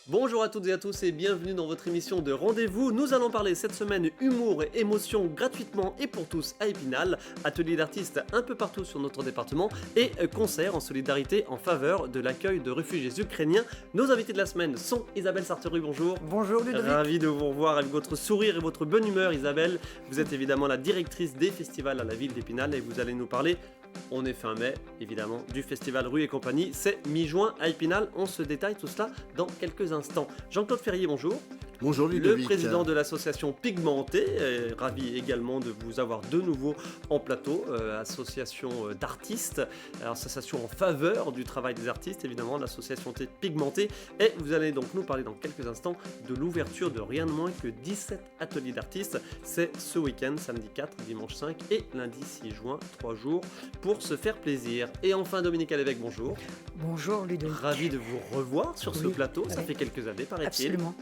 Bonjour à toutes et à tous et bienvenue dans votre émission de rendez-vous. Nous allons parler cette semaine humour et émotion gratuitement et pour tous à Épinal, atelier d'artistes un peu partout sur notre département et concert en solidarité en faveur de l'accueil de réfugiés ukrainiens. Nos invités de la semaine sont Isabelle Sarteru, bonjour. Bonjour Ludovic. Ravi de vous revoir avec votre sourire et votre bonne humeur Isabelle. Vous êtes évidemment la directrice des festivals à la ville d'Épinal et vous allez nous parler, on est fin mai, évidemment, du festival Rue et compagnie. C'est mi-juin à Épinal. On se détaille tout cela dans quelques instants. Jean-Claude Ferrier, bonjour. Bonjour Ludovic. Le président de l'association Pigmenté, ravi également de vous avoir de nouveau en plateau, association d'artistes, association en faveur du travail des artistes, évidemment, l'association Pigmenté. Et vous allez donc nous parler dans quelques instants de l'ouverture de rien de moins que 17 ateliers d'artistes. C'est ce week-end, samedi 4, dimanche 5 et lundi 6 juin, 3 jours pour se faire plaisir. Et enfin, Dominique Alévèque, bonjour. Bonjour Ludovic. Ravi de vous revoir sur ce plateau, ça oui. fait quelques années, paraît-il. Absolument.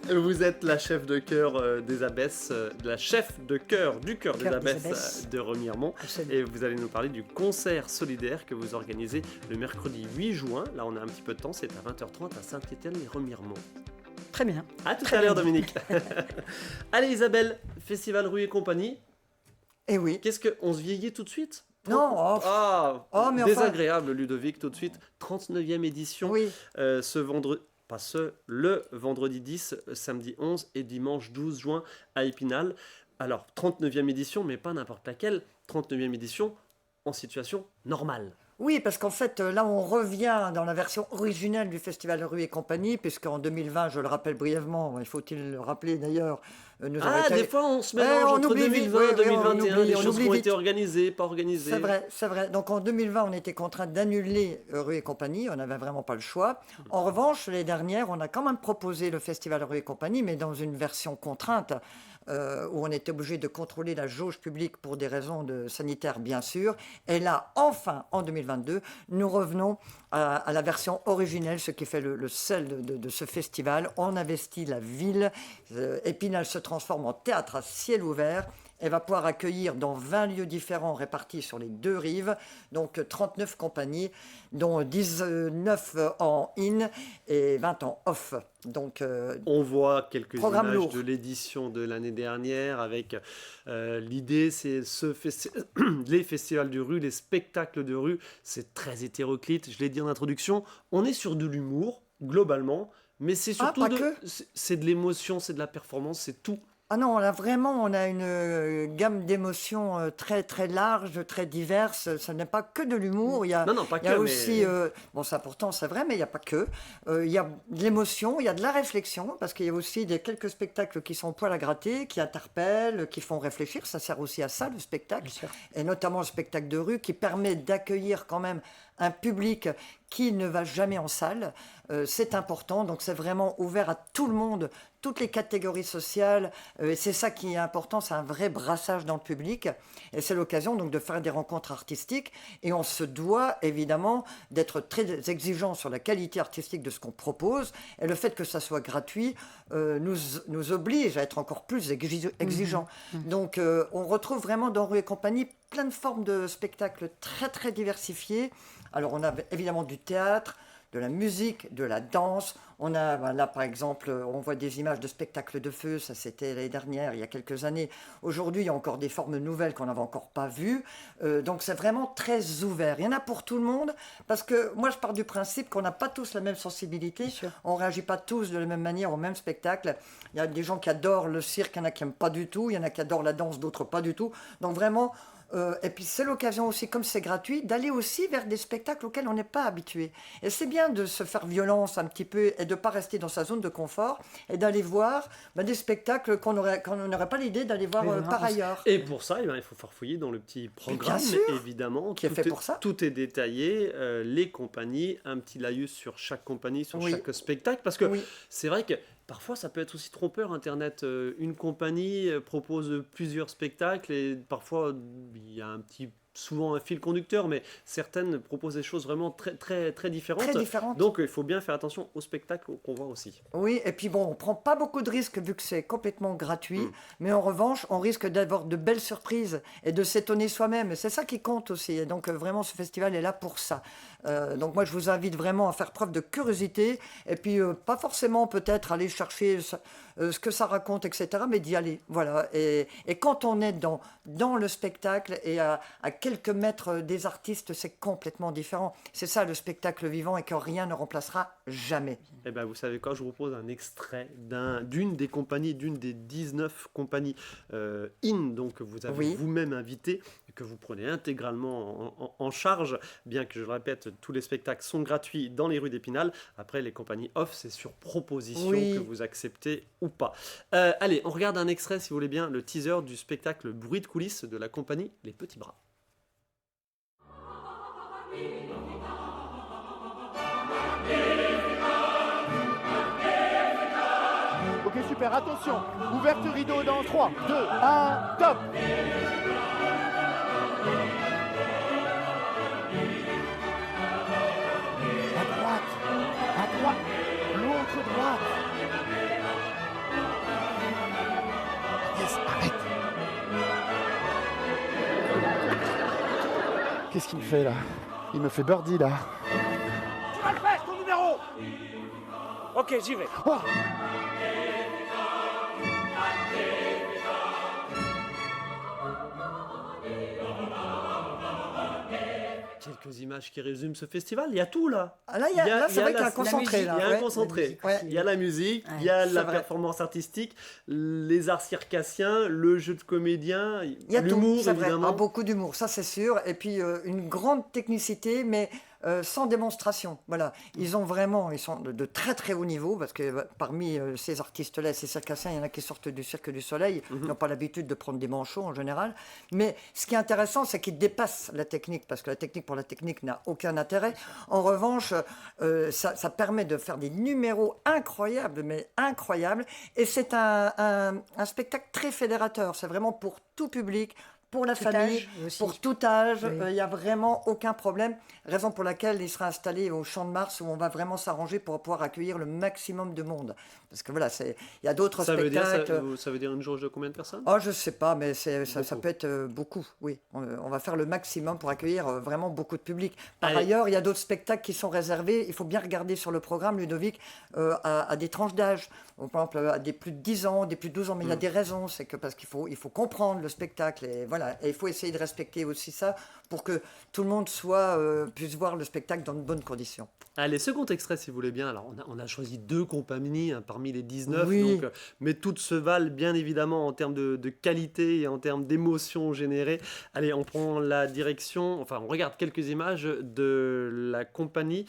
Vous êtes la chef de chœur des Abbesses, la chef de chœur du chœur des Abbesses de Remiremont. Absolument. Et vous allez nous parler du concert solidaire que vous organisez le mercredi 8 juin. Là, on a un petit peu de temps, c'est à 20h30 à Saint-Étienne-les-Remiremont. Très bien. À tout à l'heure, Dominique. Allez, Isabelle, Festival Rue et compagnie. Eh oui. Qu'est-ce qu'on se vieillit tout de suite? Non, mais enfin- désagréable, Ludovic, tout de suite. 39e édition. Oui. Ce vendredi. Le vendredi 10, samedi 11 et dimanche 12 juin à Épinal. Alors, 39e édition, mais pas n'importe laquelle, 39e édition en situation normale. Oui, parce qu'en fait, là, on revient dans la version originelle du Festival Rue et compagnie, puisqu'en 2020, je le rappelle brièvement, il faut-il le rappeler d'ailleurs, nous avons été... Des fois on se mélange on entre oublie 2020 vite, et 2021, des on choses qui oublie ont vite. été organisées, pas organisées. C'est vrai. Donc en 2020, on était contraint d'annuler Rue et compagnie, on n'avait vraiment pas le choix. En revanche, l'année dernière, on a quand même proposé le Festival Rue et compagnie, mais dans une version contrainte, où on était obligé de contrôler la jauge publique pour des raisons sanitaires, bien sûr. Et là, enfin, en 2022, nous revenons à la version originelle, ce qui fait le sel de ce festival. On investit la ville. Épinal se transforme en théâtre à ciel ouvert. Elle va pouvoir accueillir dans 20 lieux différents répartis sur les deux rives, donc 39 compagnies, dont 19 en in et 20 en off. Donc, on voit quelques programme images lourd. de l'édition de l'année dernière avec l'idée, c'est les festivals de rue, les spectacles de rue, c'est très hétéroclite, je l'ai dit en introduction, on est sur de l'humour, globalement, mais c'est surtout c'est de l'émotion, c'est de la performance, c'est tout. Ah non, là vraiment, on a une gamme d'émotions très très large, très diverse. Ce n'est pas que de l'humour. Il y a, Non, pas il y a que, aussi, mais... bon, ça pourtant c'est vrai, mais il n'y a pas que. Il y a de l'émotion, il y a de la réflexion, parce qu'il y a aussi quelques spectacles qui sont poil à gratter, qui interpellent, qui font réfléchir. Ça sert aussi à ça, le spectacle. Et notamment le spectacle de rue, qui permet d'accueillir quand même un public qui ne va jamais en salle. C'est important, donc c'est vraiment ouvert à tout le monde, toutes les catégories sociales. Et c'est ça qui est important, c'est un vrai brassage dans le public. Et c'est l'occasion donc de faire des rencontres artistiques. Et on se doit évidemment d'être très exigeant sur la qualité artistique de ce qu'on propose. Et le fait que ça soit gratuit nous oblige à être encore plus exigeants. Donc on retrouve vraiment dans Rue et compagnie plein de formes de spectacles très très diversifiés. Alors on a évidemment du théâtre, de la musique, de la danse. On a là par exemple, on voit des images de spectacles de feu, ça c'était l'année dernière, il y a quelques années. Aujourd'hui, il y a encore des formes nouvelles qu'on n'avait encore pas vues. Donc c'est vraiment très ouvert. Il y en a pour tout le monde, parce que moi je pars du principe qu'on n'a pas tous la même sensibilité. On ne réagit pas tous de la même manière au même spectacle. Il y a des gens qui adorent le cirque, il y en a qui n'aiment pas du tout, il y en a qui adorent la danse, d'autres pas du tout. Donc vraiment... et puis c'est l'occasion aussi, comme c'est gratuit, d'aller aussi vers des spectacles auxquels on n'est pas habitué. Et c'est bien de se faire violence un petit peu et de ne pas rester dans sa zone de confort et d'aller voir des spectacles qu'on n'aurait pas l'idée d'aller voir par ailleurs. Et pour ça, il faut farfouiller dans le petit programme, évidemment. Qui est fait pour ça. Tout est détaillé, les compagnies, un petit laïus sur chaque compagnie, sur chaque spectacle, parce que c'est vrai que parfois, ça peut être aussi trompeur, Internet. Une compagnie propose plusieurs spectacles et parfois, il y a un petit souvent un fil conducteur, mais certaines proposent des choses vraiment très, très, très différentes. Très différentes. Donc il faut bien faire attention au spectacle qu'on voit aussi. Oui, et puis bon, on prend pas beaucoup de risques vu que c'est complètement gratuit, mais en revanche, on risque d'avoir de belles surprises et de s'étonner soi-même. Et c'est ça qui compte aussi. Et donc vraiment, ce festival est là pour ça. Donc moi, je vous invite vraiment à faire preuve de curiosité et puis pas forcément peut-être aller chercher ce que ça raconte, etc., mais d'y aller. Voilà. Et quand on est dans le spectacle et à quelques mètres des artistes, c'est complètement différent. C'est ça le spectacle vivant et que rien ne remplacera jamais. Eh ben, vous savez quoi, je vous propose un extrait d'une des compagnies, d'une des 19 compagnies donc que vous avez vous-même invité, que vous prenez intégralement en charge, bien que je le répète, tous les spectacles sont gratuits dans les rues d'Épinal. Après, les compagnies off, c'est sur proposition que vous acceptez ou pas. Allez, on regarde un extrait, si vous voulez bien, le teaser du spectacle Bruit de coulisses de la compagnie Les Petits Bras. Ok, super, attention, ouverte rideau dans 3, 2, 1, top. À droite, l'autre droite. Yes, arrête. Qu'est-ce qu'il me fait là? Il me fait birdie là. Tu vas le faire, ton numéro. Ok, j'y vais. Oh. Quelques images qui résument ce festival. Il y a tout là. Ah, là, c'est vrai qu'il y a un concentré. Il y a un concentré. Il y a la musique, il y a la performance artistique, les arts circassiens, le jeu de comédien, l'humour évidemment. Beaucoup d'humour, ça c'est sûr. Et puis une grande technicité, mais sans démonstration. Voilà. Ils sont de très très haut niveau, parce que parmi ces artistes-là, ces circassiens, il y en a qui sortent du Cirque du Soleil, ils n'ont pas l'habitude de prendre des manchots en général. Mais ce qui est intéressant, c'est qu'ils dépassent la technique, parce que la technique pour la technique n'a aucun intérêt. En revanche, ça permet de faire des numéros incroyables, mais incroyables. Et c'est un spectacle très fédérateur. C'est vraiment pour tout public, pour la famille, pour tout âge. Il n'y a vraiment aucun problème. Raison pour laquelle il sera installé au Champ de Mars, où on va vraiment s'arranger pour pouvoir accueillir le maximum de monde. Parce que voilà, il y a d'autres spectacles. Ça veut dire une jauge de combien de personnes? Oh, je ne sais pas, mais ça peut être beaucoup, oui. On va faire le maximum pour accueillir vraiment beaucoup de public. Par ailleurs, il y a d'autres spectacles qui sont réservés. Il faut bien regarder sur le programme, Ludovic, à des tranches d'âge. Par exemple, à des plus de 10 ans, des plus de 12 ans. Mais il y a des raisons. C'est que parce qu'il faut comprendre le spectacle. Et voilà. Et il faut essayer de respecter aussi ça pour que tout le monde puisse voir le spectacle dans de bonnes conditions. Allez, second extrait, si vous voulez bien. Alors, on a choisi 2 compagnies parmi les 19, donc, mais toutes se valent bien évidemment en termes de qualité et en termes d'émotions générées. Allez, on prend la direction, enfin, on regarde quelques images de la compagnie.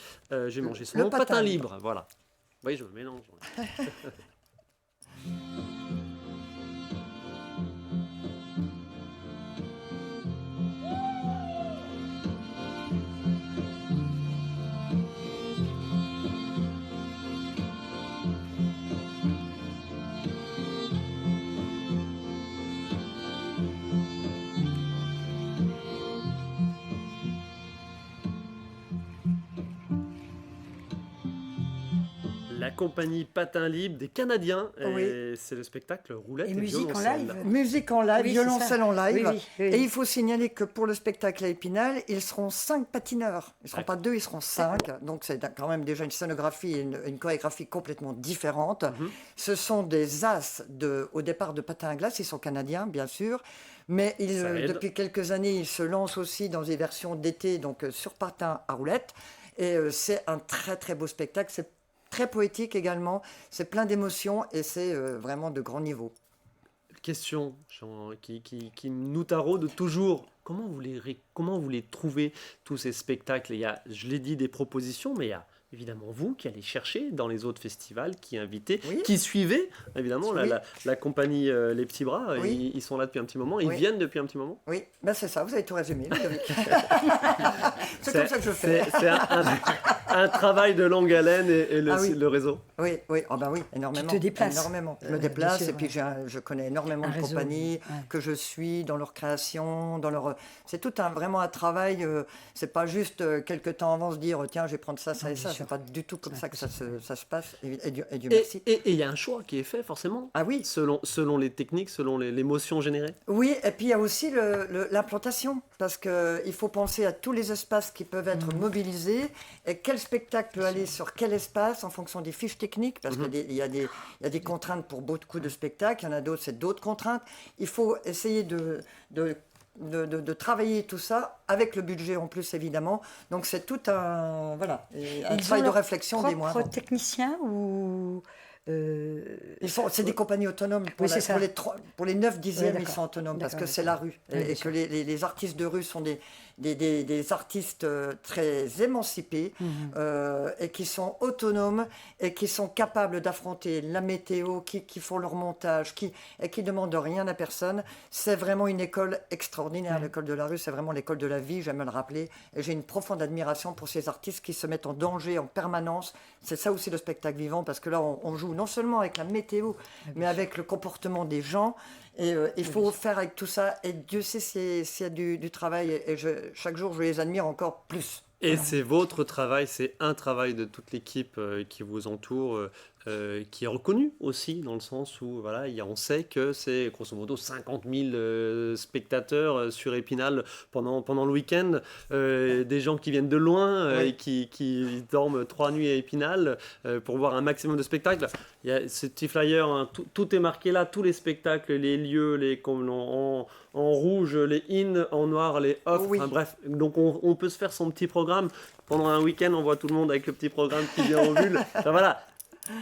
J'ai mangé son nom, Patin Libre. Voilà. Oui, je me mélange. La compagnie Patin Libre des Canadiens, et c'est le spectacle Roulette et musique violoncelle. en live. Musique en live, violoncelle en live. Oui. Et il faut signaler que pour le spectacle à Épinal, ils seront 5 patineurs. Ils ne seront pas 2, ils seront 5. Donc c'est quand même déjà une scénographie et une chorégraphie complètement différente. Ce sont des as au départ de patin à glace. Ils sont canadiens, bien sûr. Mais depuis quelques années, ils se lancent aussi dans des versions d'été, donc sur patin à roulettes. Et c'est un très très beau spectacle. C'est très poétique également, c'est plein d'émotions et c'est vraiment de grand niveau. Question qui nous taraude toujours. Comment vous les trouvez, tous ces spectacles? Il y a, je l'ai dit, des propositions, mais il y a évidemment vous qui allez chercher dans les autres festivals, qui invitez, qui suivez évidemment la compagnie Les Petits Bras. Ils sont là depuis un petit moment, ils viennent depuis un petit moment. Oui, ben c'est ça, vous avez tout résumé. C'est comme ça que je fais. C'est un travail de longue haleine et Ah oui. le réseau. Oui, oui, oh ben oui, énormément. Tu te déplaces. Énormément. Je me Bien déplace sûr, et puis ouais. je connais énormément Un de réseau, compagnies ouais. que je suis dans leur création, dans leur. C'est tout vraiment un travail. C'est pas juste quelques temps avant se dire tiens, je vais prendre ça, ça Non, et bien ça. sûr. C'est pas du tout comme C'est ça que ça se passe. Et Dieu Et merci. il y a un choix qui est fait forcément. Ah oui. Selon les techniques, selon l'émotion générée. Oui, et puis il y a aussi l'implantation, parce qu'il faut penser à tous les espaces qui peuvent être mobilisés, et quel spectacle peut aller sur quel espace en fonction des fiches techniques, parce qu'il y a des contraintes pour beaucoup de spectacles, il y en a d'autres, c'est d'autres contraintes. Il faut essayer de travailler tout ça avec le budget en plus, évidemment. Donc c'est tout un travail de réflexion des mois. Propres techniciens ou C'est des compagnies autonomes. Oui, c'est ça. Pour les 9 dixièmes, Oui, ils d'accord. sont autonomes parce que D'accord, c'est la d'accord. rue. Oui, bien Et sûr. que les artistes de rue sont des artistes très émancipés et qui sont autonomes et qui sont capables d'affronter la météo, qui font leur montage et qui ne demandent rien à personne. C'est vraiment une école extraordinaire, l'école de la rue. C'est vraiment l'école de la vie, j'aime le rappeler. Et j'ai une profonde admiration pour ces artistes qui se mettent en danger en permanence. C'est ça aussi le spectacle vivant, parce que là, on joue non seulement avec la météo, mais avec le comportement des gens. Et il faut faire avec tout ça. Et Dieu sait s'il y a du travail. Et chaque jour, je les admire encore plus. Et c'est votre travail, c'est un travail de toute l'équipe qui vous entoure, qui est reconnu aussi, dans le sens où voilà, on sait que c'est grosso modo 50 000 spectateurs sur Épinal pendant le week-end, des gens qui viennent de loin et qui dorment 3 nuits à Épinal pour voir un maximum de spectacles. Il y a ce petit flyer, hein, tout est marqué là, tous les spectacles, les lieux, en rouge, les in, en noir, les off, Oui. enfin, bref, donc on peut se faire son petit programme. Pendant un week-end, on voit tout le monde avec le petit programme qui vient au bulle. Enfin, voilà,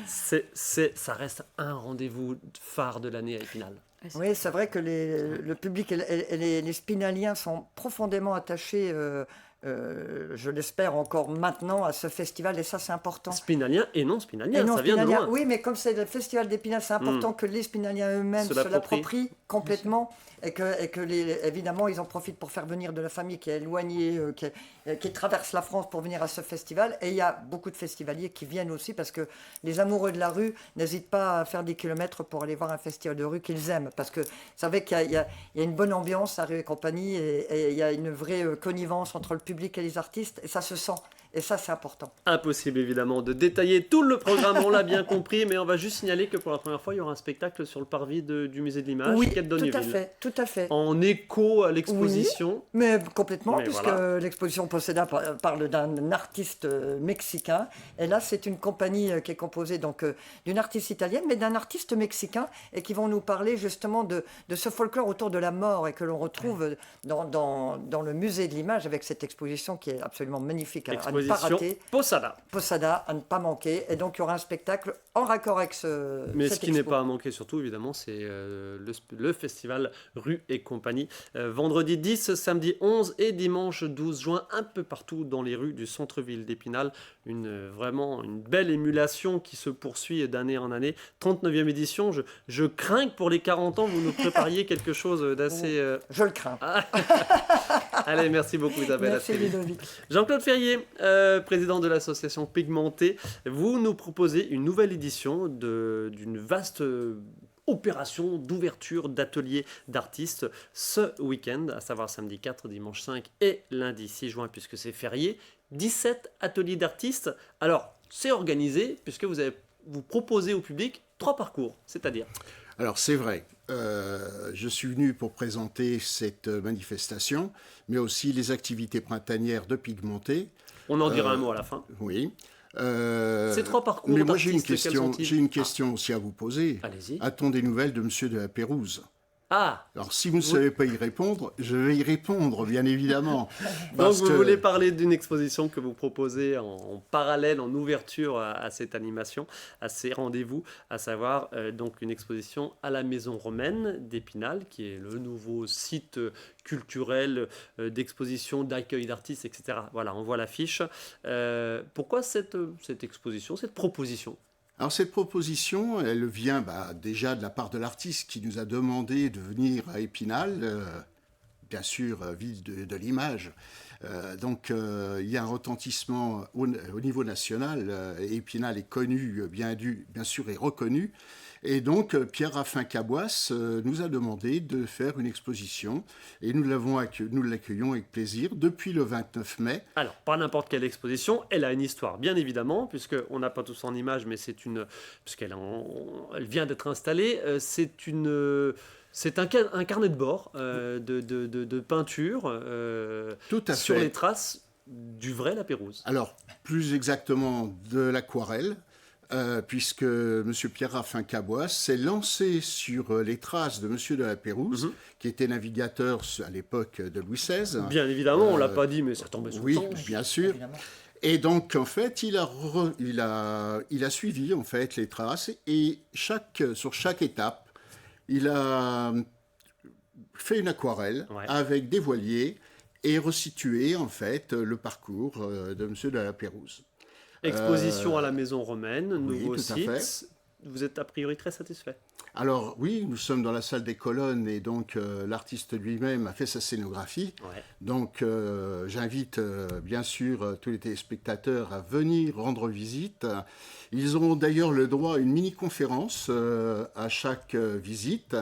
ça reste un rendez-vous phare de l'année à Épinal. Oui, c'est vrai que le public et les Spinaliens sont profondément attachés, je l'espère encore maintenant, à ce festival. Et ça, c'est important. Spinalien et non spinalien, Et non, ça vient de Spinaliens, loin. oui, mais comme c'est le festival d'Épinal, c'est important que les Spinaliens eux-mêmes Se se l'approprient. l'approprient complètement et que évidemment, ils en profitent pour faire venir de la famille qui est éloignée, qui traverse la France pour venir à ce festival. Et il y a beaucoup de festivaliers qui viennent aussi parce que les amoureux de la rue n'hésitent pas à faire des kilomètres pour aller voir un festival de rue qu'ils aiment. Parce que vous savez qu'il y a une bonne ambiance à Rue et compagnie et il y a une vraie connivence entre le public et les artistes et ça se sent. Et ça, c'est important. Impossible évidemment de détailler tout le programme, on l'a bien compris, mais on va juste signaler que pour la première fois, il y aura un spectacle sur le parvis du musée de l'image, Oui, quai de tout à Donneville. fait, tout à fait. En écho à l'exposition. Mais complètement, Mais puisque voilà. l'exposition Poseda parle d'un artiste mexicain. Et là, c'est une compagnie qui est composée donc d'une artiste italienne, mais d'un artiste mexicain, et qui vont nous parler justement de ce folklore autour de la mort, et que l'on retrouve dans le musée de l'image, avec cette exposition qui est absolument magnifique, à ne pas Exposition rater. Posada. Posada, à ne pas manquer. Et donc, il y aura un spectacle en raccord avec Mais cette ce qui n'est expo. pas à manquer surtout, évidemment, c'est le festival Rue et compagnie. Vendredi 10, samedi 11 et dimanche 12 juin, un peu partout dans les rues du centre-ville d'Épinal. Vraiment une belle émulation qui se poursuit d'année en année. 39e édition. Je crains que pour les 40 ans, vous nous prépariez quelque chose d'assez... Je le crains. Allez, merci beaucoup Isabelle. Merci À très vite. Ludovic. Jean-Claude Ferrier, président de l'association Pigmentée, vous nous proposez une nouvelle édition d'une vaste opération d'ouverture d'ateliers d'artistes ce week-end, à savoir samedi 4, dimanche 5 et lundi 6 juin, puisque c'est férié. 17 ateliers d'artistes. Alors, c'est organisé, puisque vous proposez au public 3 parcours, c'est-à-dire... Alors c'est vrai, je suis venu pour présenter cette manifestation, mais aussi les activités printanières de Pigmentée. On en dira un mot à la fin. Oui. Ces 3 parcours Mais moi j'ai d'artistes, quels sont-ils ? une question aussi à vous poser. Allez-y. A-t-on des nouvelles de Monsieur de la Pérouse ? Ah, Alors si vous ne savez pas y répondre, je vais y répondre, bien évidemment. donc Parce vous que- voulez parler d'une exposition que vous proposez en parallèle, en ouverture à cette animation, à ces rendez-vous, à savoir donc une exposition à la Maison Romaine d'Épinal, qui est le nouveau site culturel d'exposition, d'accueil d'artistes, etc. Voilà, on voit l'affiche. Pourquoi cette exposition, cette proposition ? Alors cette proposition, elle vient déjà de la part de l'artiste qui nous a demandé de venir à Épinal, bien sûr ville de l'image, Donc il y a un retentissement au niveau national. Épinal est connu, bien sûr, et reconnu. Et donc Pierre-Raphaël Caboisse nous a demandé de faire une exposition. Et nous l'accueillons avec plaisir depuis le 29 mai. Alors, pas n'importe quelle exposition, elle a une histoire, bien évidemment, puisqu'on n'a pas tous en image, mais puisqu'elle elle vient d'être installée, c'est un carnet de bord de peinture Tout à sur fait. les traces du vrai Lapérouse. Alors, plus exactement de l'aquarelle, puisque M. Pierre-Raphaël Caboisse s'est lancé sur les traces de M. de Lapérouse, qui était navigateur à l'époque de Louis XVI. Bien évidemment, on ne l'a pas dit, mais ça tombait sous le sens. Bien sûr. Évidemment. Et donc, en fait, il a suivi en fait, les traces, et sur chaque étape, il a fait une aquarelle avec des voiliers et resitué en fait le parcours de M. de Lapérouse. Exposition à la Maison Romaine, oui, nouveau tout à site. fait. Vous êtes a priori très satisfait. Alors oui, nous sommes dans la salle des colonnes et donc l'artiste lui-même a fait sa scénographie. Ouais. Donc j'invite bien sûr tous les téléspectateurs à venir rendre visite. Ils auront d'ailleurs le droit à une mini-conférence à chaque visite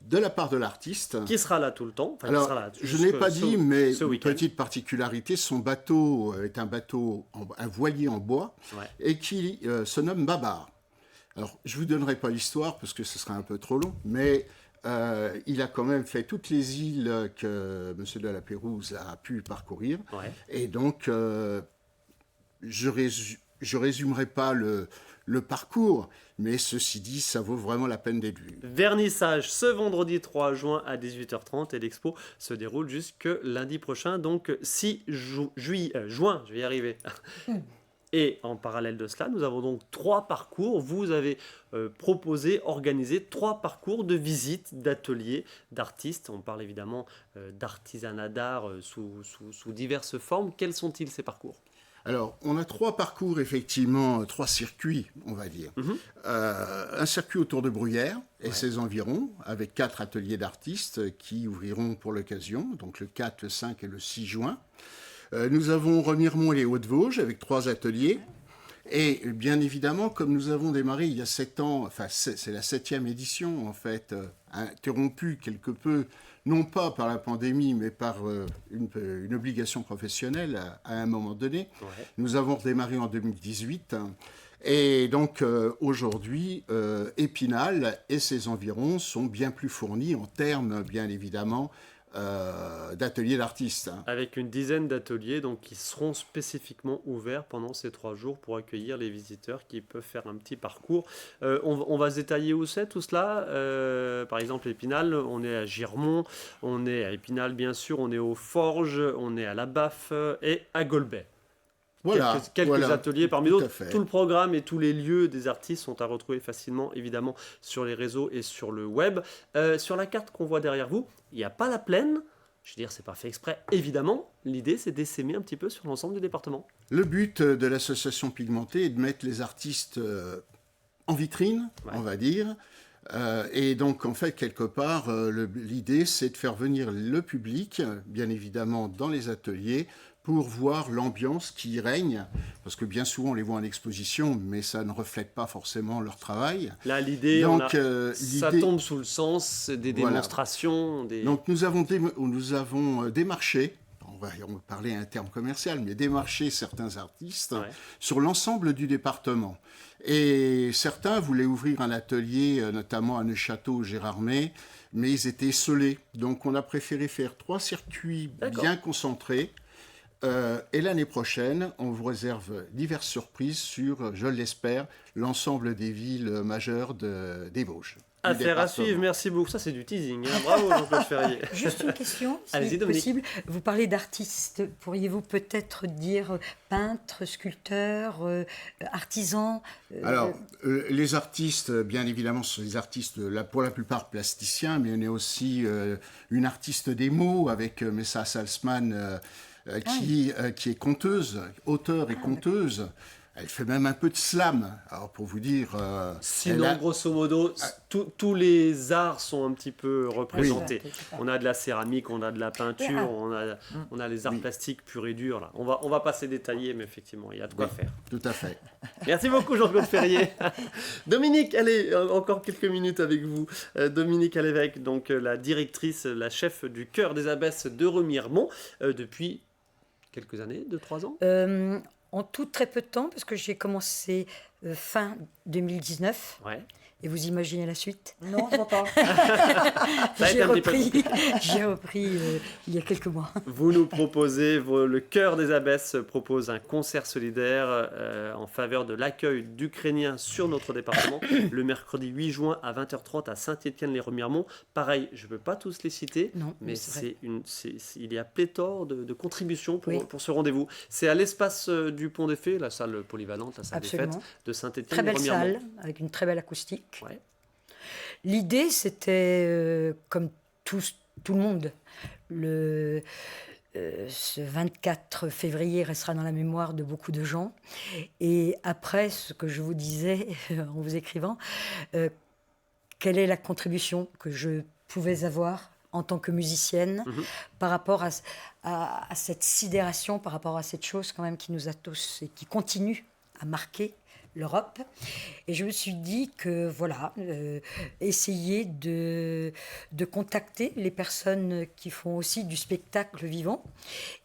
de la part de l'artiste. Qui sera là tout le temps. Alors, qui sera là je n'ai pas dit, mais ce une week-end. petite particularité, son bateau est un voilier en bois et qui se nomme Babar. Alors, je ne vous donnerai pas l'histoire parce que ce serait un peu trop long, mais il a quand même fait toutes les îles que M. de Lapérouse a pu parcourir. Ouais. Et donc, je résumerai pas le parcours, mais ceci dit, ça vaut vraiment la peine d'être vu. Vernissage ce vendredi 3 juin à 18h30 et l'expo se déroule jusque lundi prochain, donc 6 juin, je vais y arriver. Et en parallèle de cela, nous avons donc 3 parcours. Vous avez organisé 3 parcours de visite, d'ateliers, d'artistes. On parle évidemment d'artisanat d'art sous diverses formes. Quels sont-ils ces parcours ? Alors, on a 3 parcours, effectivement, 3 circuits, on va dire. Un circuit autour de Bruyères et ses environs, avec 4 ateliers d'artistes qui ouvriront pour l'occasion, donc le 4, le 5 et le 6 juin. Nous avons Remiremont et les Hauts-de-Vosges avec 3 ateliers. Et bien évidemment, comme nous avons démarré il y a 7 ans, enfin c'est la 7e édition en fait, interrompue quelque peu, non pas par la pandémie, mais par une obligation professionnelle à un moment donné. Nous avons redémarré en 2018. Et donc aujourd'hui, Épinal et ses environs sont bien plus fournis en termes, bien évidemment, d'ateliers d'artistes. Avec une dizaine d'ateliers donc, qui seront spécifiquement ouverts pendant ces 3 jours pour accueillir les visiteurs qui peuvent faire un petit parcours. On va se détailler où c'est tout cela. Par exemple, Épinal, on est à Girmont, on est à Épinal bien sûr, on est aux Forges, on est à la Baffe et à Golbet. Voilà, quelques ateliers parmi d'autres. fait. Tout le programme et tous les lieux des artistes sont à retrouver facilement, évidemment, sur les réseaux et sur le web. Sur la carte qu'on voit derrière vous, il n'y a pas la plaine. Je veux dire, c'est pas fait exprès. Évidemment, l'idée, c'est d'essaimer un petit peu sur l'ensemble du département. Le but de l'association Pigmentée est de mettre les artistes en vitrine, on va dire. Et donc, en fait, quelque part, l'idée, c'est de faire venir le public, bien évidemment, dans les ateliers, pour voir l'ambiance qui y règne, parce que bien souvent on les voit en exposition, mais ça ne reflète pas forcément leur travail. Là, l'idée, ça tombe sous le sens des démonstrations. Donc nous avons démarché, on va parler un terme commercial, mais démarché certains artistes sur l'ensemble du département. Et certains voulaient ouvrir un atelier, notamment à Neufchâteau, Gérardmer, mais ils étaient esselés. Donc on a préféré faire 3 circuits bien concentrés. Et l'année prochaine, on vous réserve diverses surprises sur, je l'espère, l'ensemble des villes majeures des Vosges. Affaire à suivre, merci beaucoup. Ça, c'est du teasing. Hein. Bravo, Jean-Claude Ferrier. Juste une question, si Allez-y, Dominique. possible. Vous parlez d'artistes. Pourriez-vous peut-être dire peintre, sculpteur, artisan Alors, les artistes, bien évidemment, sont des artistes, pour la plupart plasticiens, mais on est aussi une artiste des mots avec Messa Salzman, qui est conteuse, auteure et conteuse. Elle fait même un peu de slam. Alors pour vous dire... Sinon, grosso modo, tous les arts sont un petit peu représentés. Oui. On a de la céramique, on a de la peinture, on a les arts plastiques purs et durs. Là. On va pas se détailler, mais effectivement, il y a de quoi faire. Tout à fait. Merci beaucoup Jean-Claude Ferrier. Dominique, allez, encore quelques minutes avec vous. Dominique Alévèque, donc la directrice, la chef du Chœur des Abbesses de Remiremont, depuis quelques années, 2-3 ans. En tout, très peu de temps, parce que j'ai commencé fin 2019. Ouais. Et vous imaginez la suite? Non, je vois pas. J'ai repris il y a quelques mois. Vous nous proposez, le Chœur des Abbesses propose un concert solidaire en faveur de l'accueil d'Ukrainiens sur notre département le mercredi 8 juin à 20h30 à Saint-Étienne-les-Remiremont. Pareil, je ne peux pas tous les citer, non, mais c'est il y a pléthore de contributions Oui. pour ce rendez-vous. C'est à l'espace du Pont des Fées, la salle polyvalente, la salle Absolument. des fêtes de Très belle Saint-Étienne-les-Remiremont. salle, avec une très belle acoustique. Ouais. L'idée, c'était, comme tout le monde, ce 24 février restera dans la mémoire de beaucoup de gens. Et après, ce que je vous disais en vous écrivant, quelle est la contribution que je pouvais avoir en tant que musicienne par rapport à cette sidération, par rapport à cette chose quand même qui nous a tous et qui continue à marquer l'Europe. Et je me suis dit que voilà, essayer de contacter les personnes qui font aussi du spectacle vivant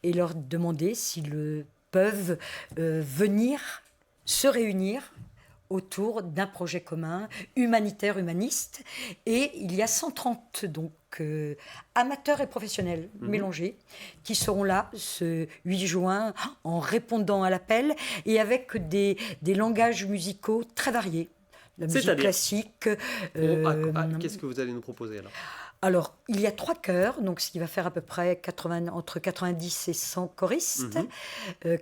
et leur demander s'ils peuvent venir se réunir autour d'un projet commun, humanitaire, humaniste. Et il y a 130 donc amateurs et professionnels mélangés qui seront là ce 8 juin en répondant à l'appel et avec des langages musicaux très variés. La musique classique. Qu'est-ce que vous allez nous proposer alors ? Alors, il y a 3 chœurs, donc ce qui va faire à peu près entre 90 et 100 choristes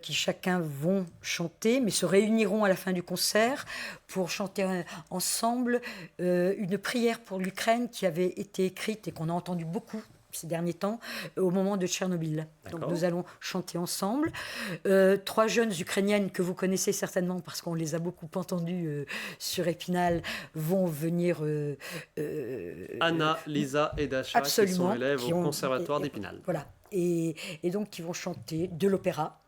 qui chacun vont chanter, mais se réuniront à la fin du concert pour chanter ensemble une prière pour l'Ukraine qui avait été écrite et qu'on a entendu beaucoup ces derniers temps, au moment de Tchernobyl. Donc nous allons chanter ensemble. 3 jeunes Ukrainiennes que vous connaissez certainement parce qu'on les a beaucoup entendues sur Épinal vont venir... Anna, Lisa et Dasha, qui sont élèves au Conservatoire d'Épinal. Voilà. Et donc qui vont chanter de l'opéra.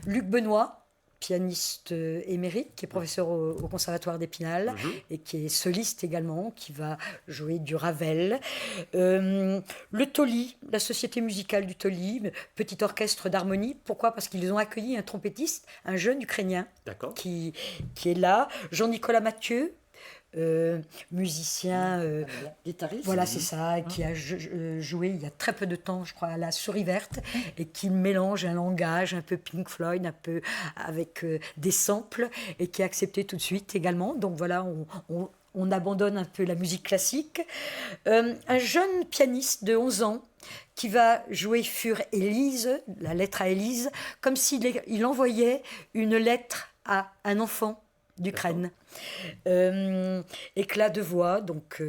Luc Benoît, pianiste émérite, qui est professeur au Conservatoire d'Épinal et qui est soliste également, qui va jouer du Ravel. Le Tolly, la Société musicale du Tolly, petit orchestre d'harmonie. Pourquoi ? Parce qu'ils ont accueilli un trompettiste, un jeune Ukrainien, qui est là. Jean-Nicolas Mathieu, musicien, guitariste. Voilà, c'est ça, qui a joué il y a très peu de temps, je crois, à la Souris Verte, et qui mélange un langage un peu Pink Floyd, un peu avec des samples, et qui a accepté tout de suite également. Donc voilà, on abandonne un peu la musique classique. Un jeune pianiste de 11 ans qui va jouer Für Élise, la lettre à Élise, comme s'il envoyait une lettre à un enfant d'Ukraine. Éclat de voix, donc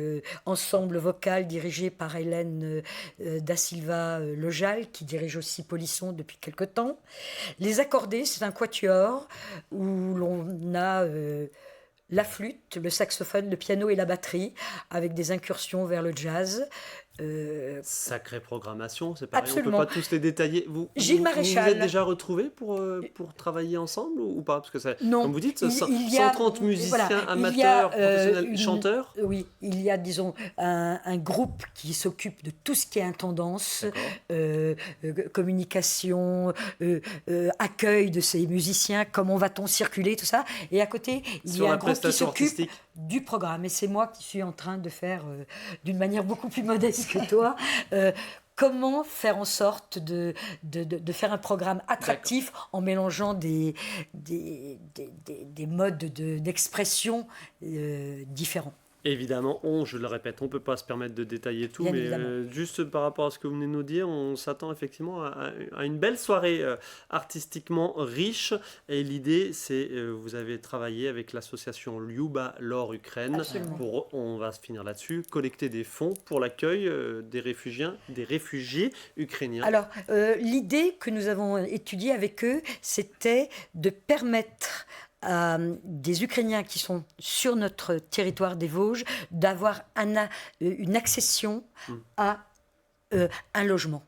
ensemble vocal dirigé par Hélène da Silva Lojal, qui dirige aussi Polisson depuis quelque temps. Les accordés, c'est un quatuor où l'on a la flûte, le saxophone, le piano et la batterie, avec des incursions vers le jazz. Sacrée programmation, c'est pareil, Absolument. on ne peut pas tous les détailler. Gilles Maréchal. Vous êtes déjà retrouvés pour travailler ensemble ou pas ? Parce que ça, non, comme vous dites, il y a, 130 musiciens, voilà, amateurs, professionnels, chanteurs. Oui, il y a, disons, un groupe qui s'occupe de tout ce qui est intendance, communication, accueil de ces musiciens, comment va-t-on circuler, tout ça. Et à côté, il y a un groupe qui s'occupe du programme. Et c'est moi qui suis en train de faire, d'une manière beaucoup plus modeste que toi, comment faire en sorte de faire un programme attractif en mélangeant des modes d'expression différents. Évidemment, je le répète, on ne peut pas se permettre de détailler tout, mais juste par rapport à ce que vous venez de nous dire, on s'attend effectivement à une belle soirée artistiquement riche. Et l'idée, c'est, vous avez travaillé avec l'association Lyuba Lor Ukraine, on va se finir là-dessus, collecter des fonds pour l'accueil des réfugiés ukrainiens. Alors, l'idée que nous avons étudiée avec eux, c'était de permettre à des Ukrainiens qui sont sur notre territoire des Vosges d'avoir une accession à un logement.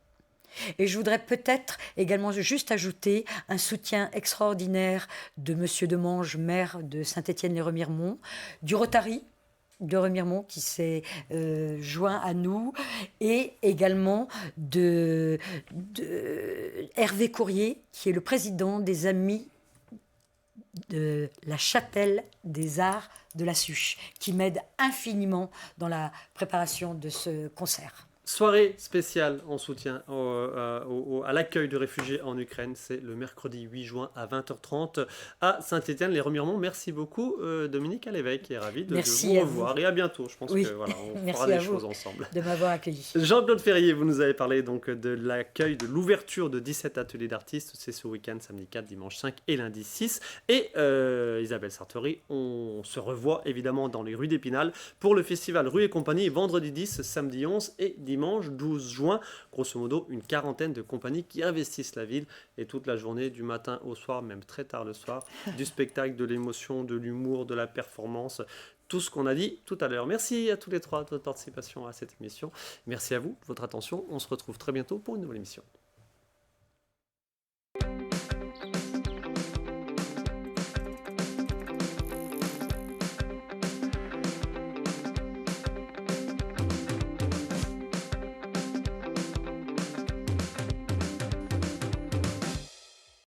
Et je voudrais peut-être également juste ajouter un soutien extraordinaire de M. Demange, maire de Saint-Étienne-les-Remiremont, du Rotary de Remiremont qui s'est joint à nous, et également de Hervé Courrier, qui est le président des Amis de la Chapelle des Arts de la Suche, qui m'aide infiniment dans la préparation de ce concert. Soirée spéciale en soutien à l'accueil de réfugiés en Ukraine. C'est le mercredi 8 juin à 20h30 à Saint-Étienne-les-Remiremont. Merci beaucoup Dominique Alévêque, et ravi de vous revoir. Et à bientôt. Je pense que voilà, on fera des choses ensemble. De m'avoir accueilli. Jean-Claude Ferrier, vous nous avez parlé donc de l'accueil, de l'ouverture de 17 ateliers d'artistes. C'est ce week-end, samedi 4, dimanche 5 et lundi 6. Et Isabelle Sartori, on se revoit évidemment dans les rues d'Épinal pour le festival Rue et Compagnie, vendredi 10, samedi 11 et dimanche 12 juin. Grosso modo, une quarantaine de compagnies qui investissent la ville, et toute la journée, du matin au soir, même très tard le soir, du spectacle, de l'émotion, de l'humour, de la performance, tout ce qu'on a dit tout à l'heure. Merci à tous les trois de votre participation à cette émission. Merci à vous de votre attention. On se retrouve très bientôt pour une nouvelle émission.